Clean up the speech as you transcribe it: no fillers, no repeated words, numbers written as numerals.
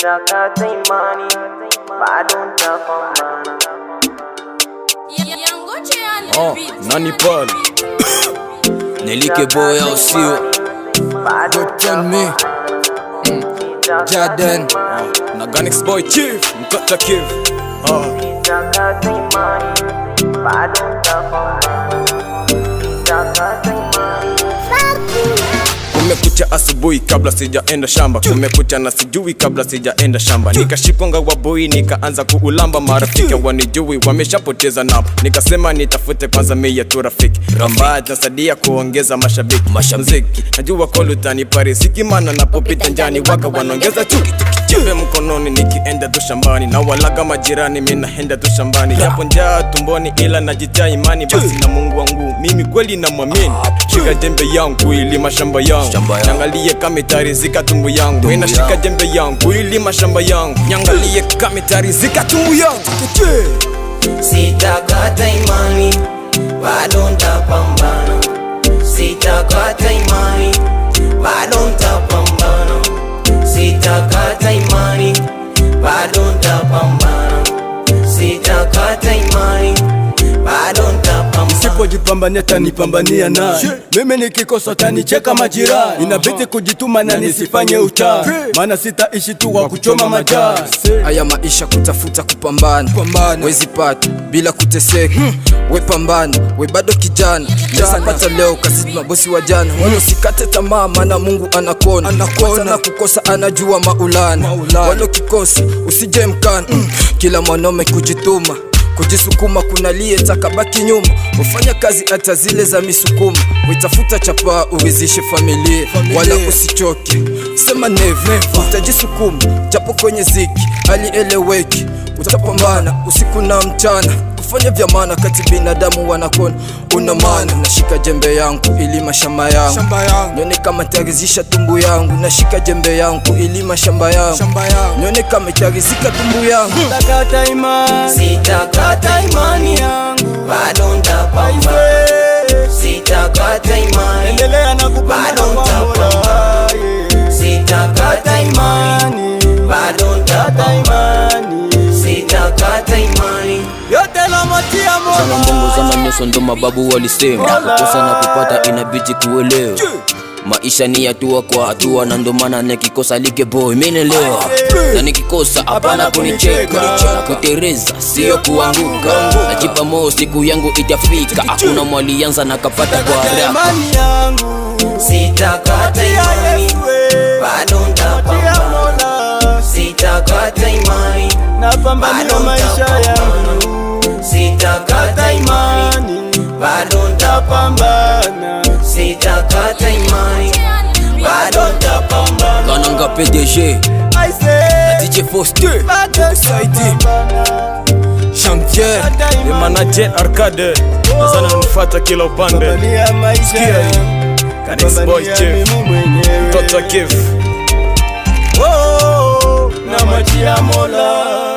Sitakata imani, bado nitapambana. Nani Paul Nelike boy au sio? Don't on me Jaden na Ganix boy chief Mkata Kiv. Sitakata imani, bado nitapambana. Sitakata imani. Kumekucha asubuhi kabla sijaenda shamba, kumekucha na sijui kabla sijaenda shamba. Nikashikonga waboi nikaanza kuulamba, marafiki wanijui wameshapoteza namba. Nikasema nitafute kwanza mie tu rafiki ambaye atasadia kuongeza mashabiki. Muziki najua kwa lutani parisiki, mana napopita njani waka wanaongeza chuki. Jembe mkononi nikienda tu shambani, na walaga majirani mina henda tu shambani. Japo njaa tumboni ila najitia imani, basi na Mungu wangu mimi kweli na mwamini. Shika jembe yangu ilima shamba yangu, nyangalie kama itarizika tumbu yangu. Ina shika jembe yangu ilima shamba yangu, nyangalie kama itarizika tumbu yangu. Sitakata imani, bado nitapambana. Sitakata imani, bado nitapambana. Sitakata imani, bado nitapambana. Sitakata imani, bado nitapambana. Nisipojipambania tanipambania naye, mimi nikikosa tanicheka majirani. Inabidi kujituma na nisifanye utaa, maana sitaishi tu kwa kuchoma majaa. Haya maisha kutafuta kupambana, wezi pata bila kuteseka. We pambana, we bado kijana, nesa pata leo kazidi mabosi wa jana. Wano sikate tamaa, maana Mungu anakona, na kukosa anajua maulana. Wano kikosi usije mkana, kila mwanaume kujituma, kujisukuma kunalie takabaki nyuma. Ufanya kazi hata zile za misukuma, witafuta chapa uwezishe familia. Wala usichoke, sema never, utajisukuma japo kwenye ziki alieleweki. Utapambana usiku na mchana, kufanya vya maana kati binadamu wanakona. Una maana nashika jembe yangu ilima shamba yangu, nione kama itarizisha tumbu yangu. Nashika jembe yangu ilima shamba yangu, nione kama itarizika tumbu yangu. Sitakata imani, sitakata imani yangu, bado nitapambana. Sitakata imani, endelea na bado nitapambana. Sitakata imani, bado nitapambana. Sitakata imani, yote la matia mola. Sana mbongo zama nyeso ndo mababu walisema, kukosa na kupata inabidi kuelewa. Maisha ni hatua kwa hatua, na ndo maana nikikosa like boy menelewa. Na nikikosa hapana kunicheka, na kutereza sio kuanguka. Najipa moyo siku yangu itafika, hakuna mwalianza na kapata kwa haraka. sitakata imani, bado nitapambana. Sitakata imani, napambania maisha yangu. sitakata imani, bado nitapambana. Sitakata imani, bado nitapambana. Kananga PDG na DJ Foster Saidi Champion ni manager Arcade, nazana nifata kila upande. Sikia Ganix boy chief Mkata Kiv. Na maji ya mola.